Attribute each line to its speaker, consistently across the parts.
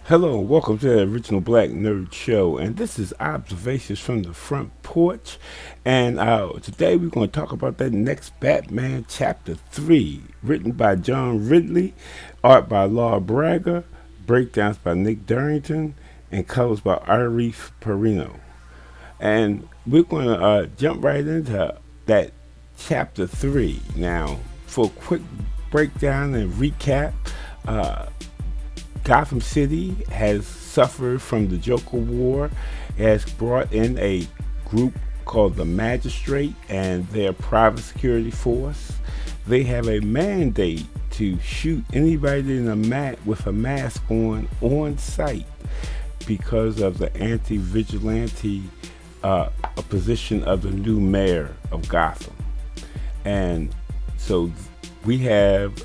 Speaker 1: Hello, and welcome to the Original Black Nerd Show, and this is Observations from the Front Porch. And today we're going to talk about that next Batman Chapter 3, written by John Ridley, art by Laura Braga, breakdowns by Nick Darrington, and colors by Arif Perino. And we're going to jump right into that Chapter 3. Now, for a quick breakdown and recap, Gotham City has suffered from the Joker War. It has brought in a group called the Magistrate and their private security force. They have a mandate to shoot anybody in with a mask on site because of the anti-vigilante position of the new mayor of Gotham. And so we have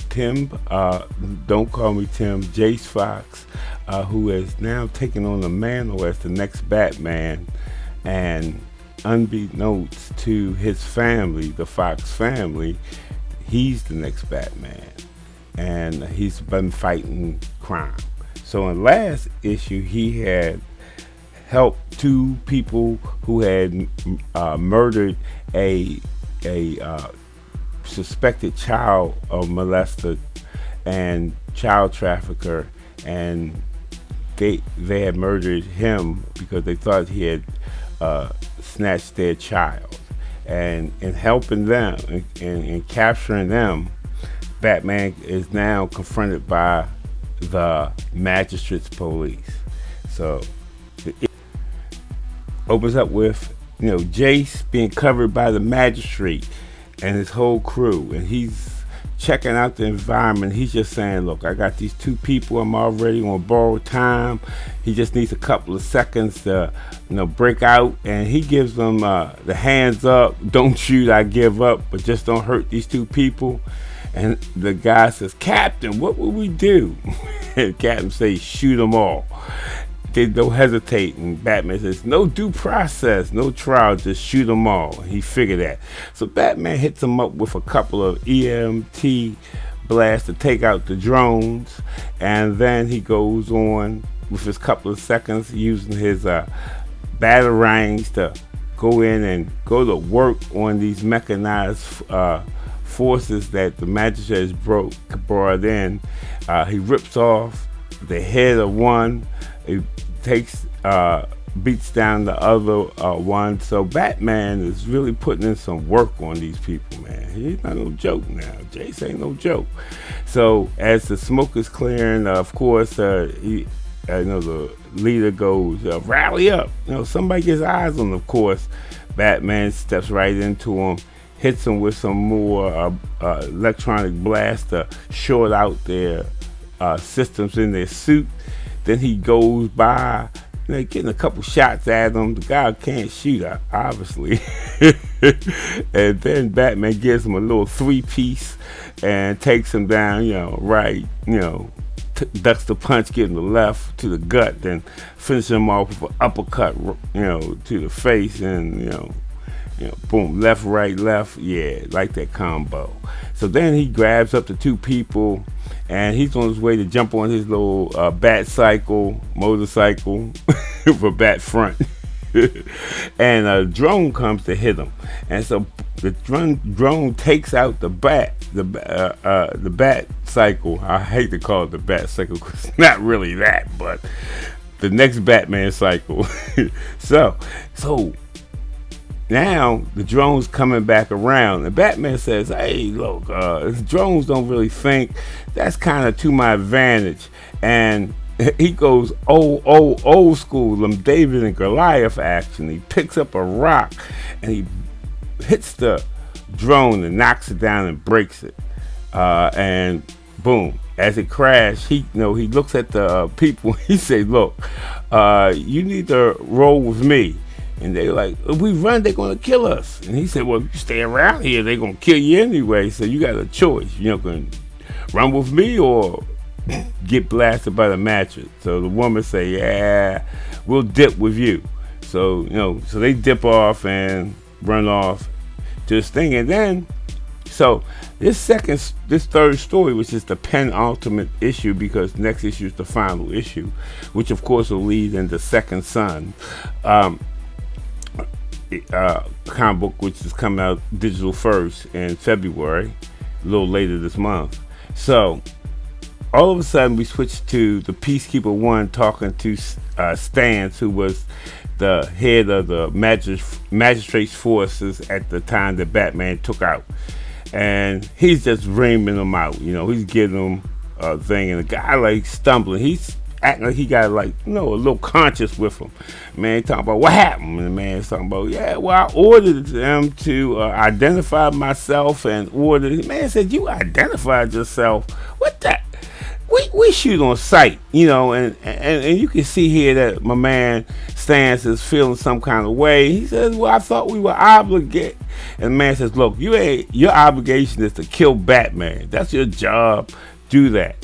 Speaker 1: Tim, don't call me Tim, Jace Fox, who has now taken on the mantle as the next Batman, and unbeknownst to his family, the Fox family, he's the next Batman, and he's been fighting crime. So in last issue, he had helped two people who had murdered a suspected child molester and child trafficker, and they had murdered him because they thought he had snatched their child. And in helping them and capturing them, Batman is now confronted by the magistrate's police. So it opens up with Jace being covered by the magistrate and his whole crew, and he's checking out the environment. He's just saying, look, I got these two people, I'm already on borrowed time. He just needs a couple of seconds to break out, and he gives them the hands up, don't shoot, I give up, but just don't hurt these two people. And the guy says, Captain, what will we do? And Captain says, shoot them all. They don't hesitate, and Batman says, no due process, no trial, just shoot them all. He figured that. So Batman hits him up with a couple of EMT blasts to take out the drones, and then he goes on with his couple of seconds using his batarangs to go in and go to work on these mechanized forces that the magistrate has brought in. He rips off the head of one. It beats down the other one. So Batman is really putting in some work on these people, man. He's not no joke now. Jace ain't no joke. So as the smoke is clearing, of course, the leader goes, rally up. Somebody gets eyes on him. Of course, Batman steps right into him, hits him with some more electronic blast to short out their systems in their suit. Then he goes by, getting a couple shots at him. The guy can't shoot, obviously. And then Batman gives him a little three-piece and takes him down, ducks the punch, getting the left to the gut, then finish him off with an uppercut, to the face, and, boom, left, right, left. Yeah, like that combo. So then he grabs up the two people, and he's on his way to jump on his little motorcycle for Bat Front. And a drone comes to hit him, and so the drone takes out the bat cycle. I hate to call it the bat cycle because it's not really that, but the next Batman cycle. so now the drone's coming back around, and Batman says, hey, look, drones don't really think. That's kind of to my advantage. And he goes old school, them David and Goliath action. He picks up a rock and he hits the drone and knocks it down and breaks it. And boom, as it crashed, he looks at the people. He said, look, you need to roll with me. And they're like, if we run, they're going to kill us. And he said, well, if you stay around here, they're going to kill you anyway. So you got a choice. You're going to run with me or get blasted by the mattress. So the woman say, yeah, we'll dip with you. So, so they dip off and run off to this thing. And then So this third story, which is the penultimate issue, because next issue is the final issue, which of course will lead into Second Son, um, comic book, which is coming out digital first in February, a little later this month. So all of a sudden we switched to the Peacekeeper One talking to Stans, who was the head of the magistrate's forces at the time that Batman took out, and he's just reaming them out. He's giving them a thing, and the guy like stumbling. He's acting like he got like a little conscious with him. Man, talking about what happened, and the man's talking about, yeah, well, I ordered them to identify myself, and ordered. The man said, you identified yourself? What the? We shoot on sight, and you can see here that my man Stans is feeling some kind of way. He says, well, I thought we were obligated. And the man says, look, your obligation is to kill Batman. That's your job. Do that.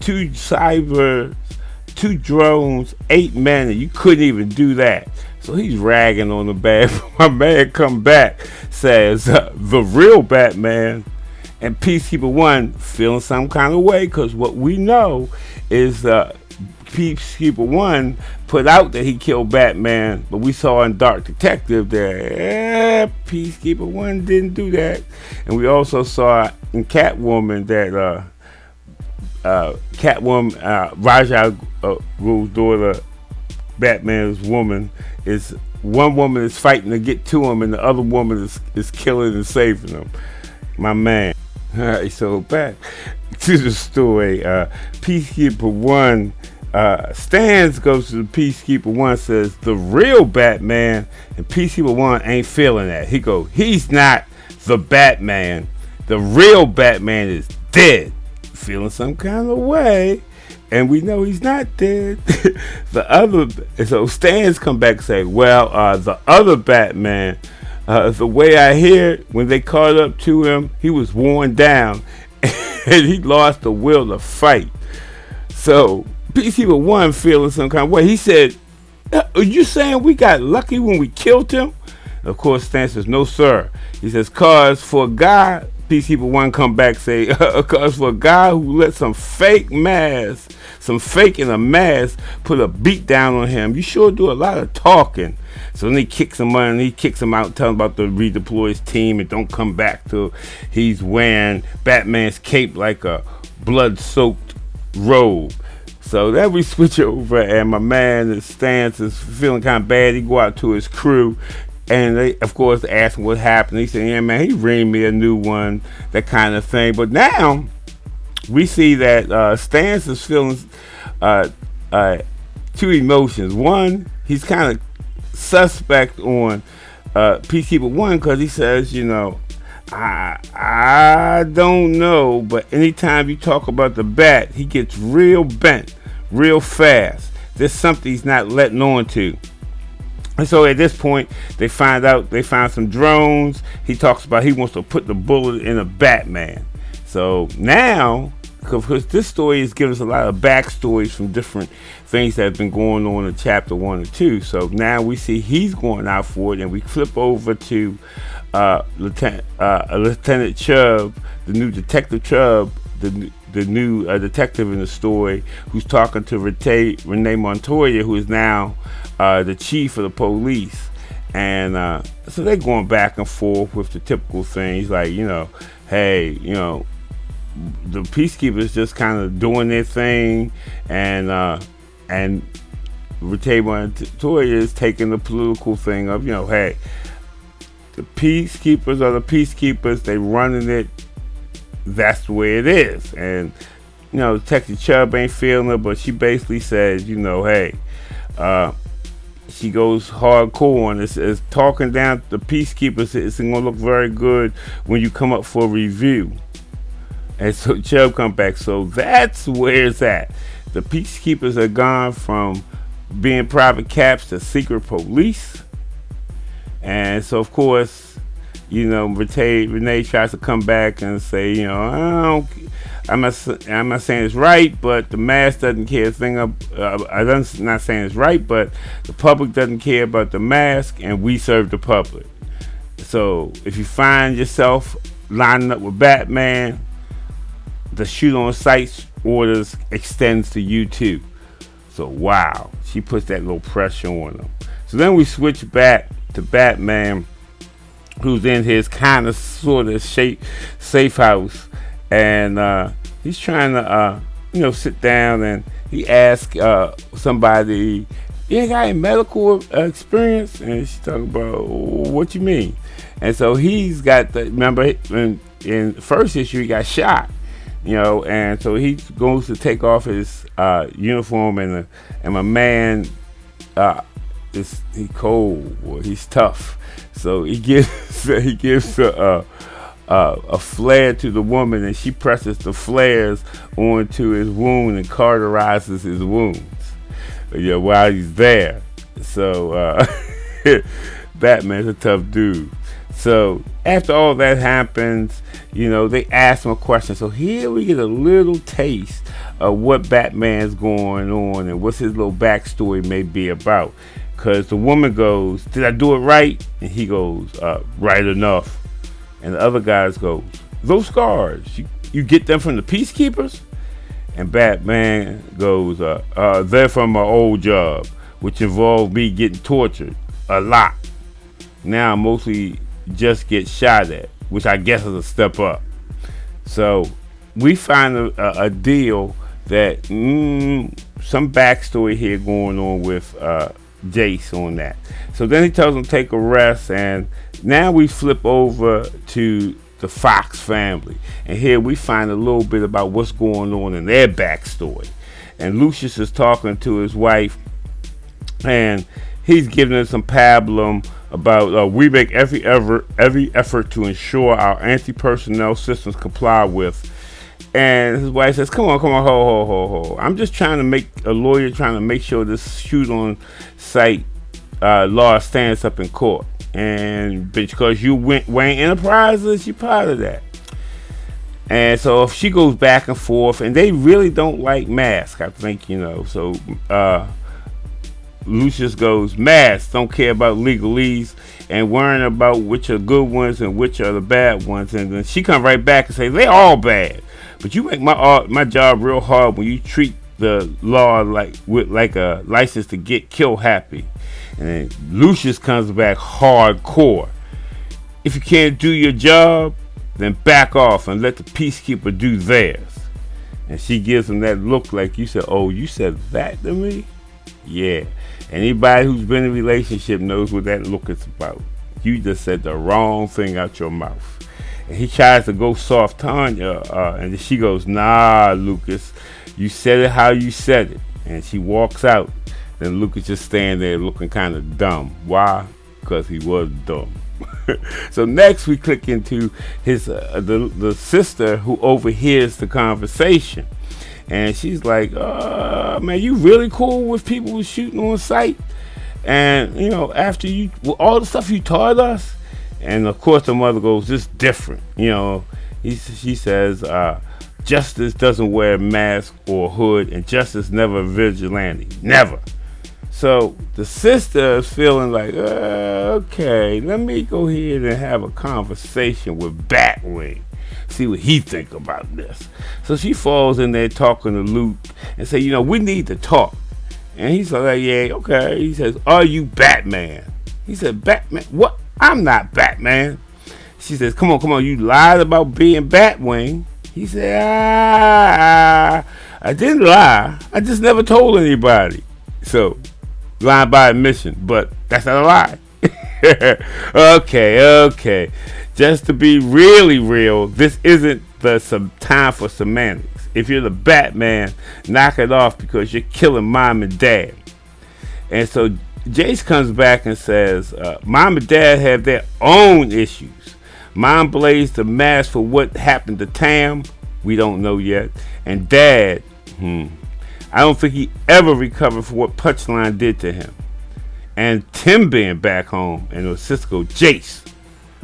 Speaker 1: 2 cybers, 2 drones, 8 men, and you couldn't even do that. So he's ragging on the bad. My man come back, says, the real Batman. And Peacekeeper One feeling some kind of way, because what we know is Peacekeeper One put out that he killed Batman, but we saw in Dark Detective that Peacekeeper One didn't do that. And we also saw in Catwoman that Ra's al Ghul's daughter, Batman's woman, is one woman is fighting to get to him, and the other woman is killing and saving him. My man. All right, so back to the story. Peacekeeper One, Stans goes to the Peacekeeper One, says the real Batman, and Peacekeeper One ain't feeling that. He go, he's not the Batman. The real Batman is dead. Feeling some kind of way, and we know he's not dead. So Stans come back and say, well, the other Batman. The way I hear, when they caught up to him, he was worn down and he lost the will to fight. So Peacekeeper One feeling some kind of way. He said, are you saying we got lucky when we killed him? Of course, Stan says, no, sir. He says, cause for a guy, Peacekeeper One come back say, cause for a guy who let some fake in a mask put a beat down on him, you sure do a lot of talking. So then he kicks him out, and he kicks him out, telling him about to redeploy his team and don't come back till he's wearing Batman's cape like a blood-soaked robe. So then we switch over, and my man Stans is feeling kind of bad. He go out to his crew, and they, of course, ask him what happened. He said, yeah, man, he reamed me a new one, that kind of thing. But now we see that Stans is feeling 2 emotions. One, he's kind of suspect on Peacekeeper One, because he says, I don't know, but anytime you talk about the bat, he gets real bent real fast. There's something he's not letting on to. And so at this point, they find some drones. He talks about he wants to put the bullet in a Batman. So now, because this story is giving us a lot of backstories from different things that have been going on in chapter 1 and 2. So now we see he's going out for it, and we flip over to Lieutenant Chubb, the new Detective Chubb, the new detective in the story, who's talking to Renee Montoya, who is now the chief of the police. And so they're going back and forth with the typical things like, hey, the peacekeepers just kind of doing their thing, and Renee Montoya is taking the political thing of, hey, the peacekeepers are the peacekeepers, they running it, that's the way it is. And Detective Chubb ain't feeling it, but she basically says, hey, she goes hardcore on this, is talking down the peacekeepers. It's gonna look very good when you come up for a review. And so Chubb come back. So that's where it's at. The peacekeepers are gone from being private caps to secret police. And so of course, Renee tries to come back and say, I'm not saying it's right, but the mask doesn't care a thing. I'm not saying it's right, but the public doesn't care about the mask, and we serve the public. So if you find yourself lining up with Batman, the shoot on sight orders extends to you too. So wow, she puts that little pressure on him. So then we switch back to Batman, who's in his kind of sort of safe house, and he's trying to sit down, and he asks somebody, "You ain't got any medical experience?" And she's talking about, "What you mean?" And so he's got the, remember in the first issue he got shot, and so he goes to take off his uniform, and my man he cold, boy, he's tough. So he gives a flare to the woman, and she presses the flares onto his wound and cauterizes his wounds. While he's there. So Batman's a tough dude. So after all that happens, they ask him a question. So here we get a little taste of what Batman's going on and what's his little backstory may be about. Because the woman goes, "Did I do it right?" And he goes, "Right enough." And the other guys goes, "Those scars, you get them from the peacekeepers?" And Batman goes, "They're from my old job, which involved me getting tortured a lot. Now I mostly just get shot at, which I guess is a step up." So we find a deal that some backstory here going on with Jace on that. So then he tells him to take a rest, and now we flip over to the Fox family, and here we find a little bit about what's going on in their backstory. And Lucius is talking to his wife, and he's giving her some pablum about we make every effort to ensure our anti-personnel systems comply with. And his wife says, come on, ho. I'm just trying to make sure this shoot on sight law stands up in court. And because you Wayne Enterprises, you're part of that. And so if she goes back and forth, and they really don't like masks, I think, So Lucius goes, "Masks don't care about legalese and worrying about which are good ones and which are the bad ones." And then she comes right back and says, "They all bad, but you make my job real hard when you treat the law like a license to get kill happy." And then Lucius comes back hardcore. "If you can't do your job, then back off and let the peacekeeper do theirs." And she gives him that look like, you said, "Oh, you said that to me?" Yeah. Anybody who's been in a relationship knows what that look is about. You just said the wrong thing out your mouth. And he tries to go soft Tanya, and she goes, "Nah, Lucas, you said it how you said it." And she walks out. Then Lucas just standing there looking kind of dumb. Why? Because he was dumb. So next we click into his the sister who overhears the conversation, and she's like, "Man, you really cool with people who's shooting on sight? And after all the stuff you taught us?" And of course the mother goes, "This different." She says, "Justice doesn't wear a mask or a hood, and justice never a vigilante, never." So the sister is feeling like, okay, let me go ahead and have a conversation with Batwing, see what he think about this. So she falls in there talking to Luke and say, "We need to talk." And he's like, "Yeah, okay." He says, "Are you Batman?" He said, "Batman? What? I'm not Batman." She says, Come on, you lied about being Batwing." He said, I didn't lie. I just never told anybody." So, lying by admission, but that's not a lie. Okay. Just to be really real, this isn't the time for semantics. If you're the Batman, knock it off because you're killing mom and dad. And so Jace comes back and says, "Mom and dad have their own issues. Mom blazed the mask for what happened to Tam. We don't know yet. And dad, I don't think he ever recovered from what Punchline did to him. And Tim being back home, and the sister goes, Jace,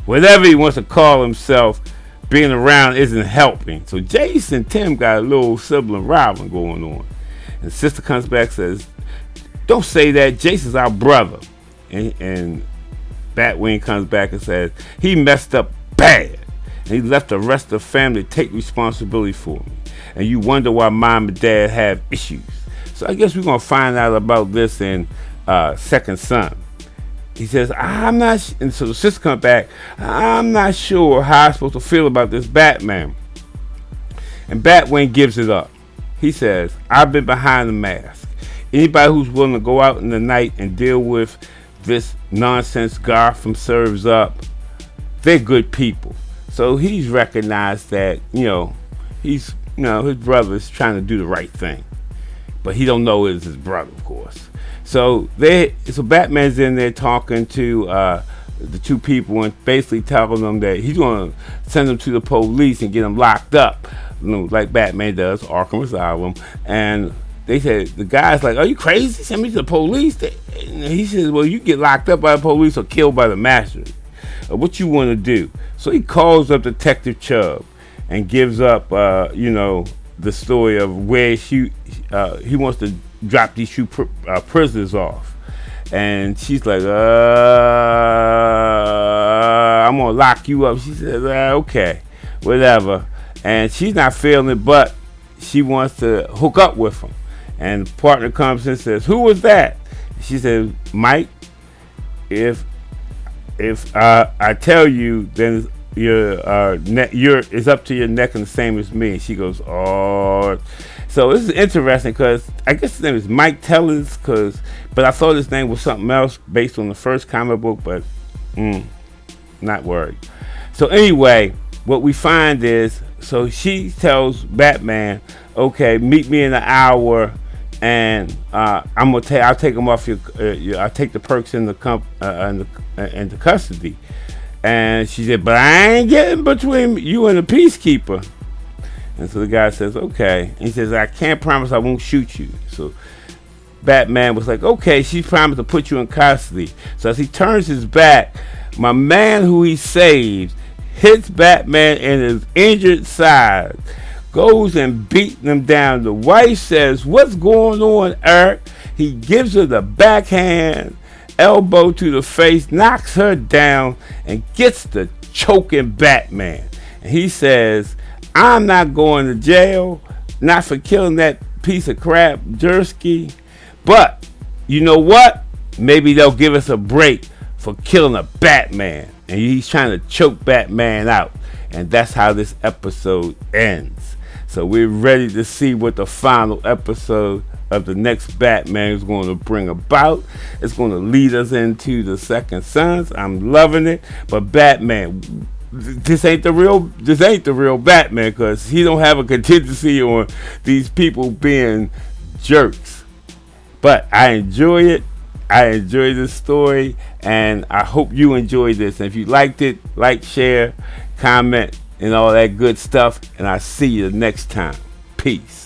Speaker 1: whatever he wants to call himself, being around isn't helping." So Jace and Tim got a little sibling rivalry going on. And sister comes back and says, "Don't say that. Jace is our brother." And Batwing comes back and says, "He messed up bad." and he left the rest of the family to take responsibility for me. And you wonder why mom and dad have issues. So I guess we're going to find out about this in Second Son. He says, I'm not, and so the sister comes back, I'm not sure how I'm supposed to feel about this Batman. And Batwing gives it up. He says, I've been behind the mask. Anybody who's willing to go out in the night and deal with this nonsense Gotham serves up, they're good people. So he's recognized that, his brother is trying to do the right thing. But he don't know it's his brother, of course. So Batman's in there talking to the two people and basically telling them that he's going to send them to the police and get them locked up, like Batman does, Arkham Asylum. And they said, the guy's like, are you crazy? Send me to the police? And he says, well, you get locked up by the police or killed by the master. What you want to do? So he calls up Detective Chubb and gives up, the story of where he wants to drop these two prisoners off. And she's like, I'm going to lock you up. She says, okay, whatever. And she's not feeling it, but she wants to hook up with him. And the partner comes in and says, who was that? She says, Mike, if I tell you, then it's up to your neck and the same as me. And she goes, oh. So this is interesting because I guess his name is Mike Tellers, but I thought his name was something else based on the first comic book, but not worried. So anyway, what we find is, so she tells Batman, okay, meet me in an hour, and I'll take them off I'll take the perks into custody. And she said, but I ain't getting between you and the peacekeeper. And so the guy says, okay. And he says, I can't promise I won't shoot you. So Batman was like, okay, she promised to put you in custody. So as he turns his back, my man who he saved hits Batman in his injured side, goes and beats him down. The wife says, what's going on, Eric? He gives her the backhand elbow to the face, knocks her down, and gets the choking Batman. And he says, I'm not going to jail, not for killing that piece of crap, Jersky, but you know what? Maybe they'll give us a break for killing a Batman. And he's trying to choke Batman out. And that's how this episode ends. So we're ready to see what the final episode of the next Batman is going to bring about. It's going to lead us into the Second Sons. I'm loving it. But Batman, this ain't the real Batman, because he don't have a contingency on these people being jerks. But I enjoy it. I enjoy this story, and I hope you enjoy this. And if you liked it, like, share, comment, and all that good stuff. And I'll see you next time. Peace.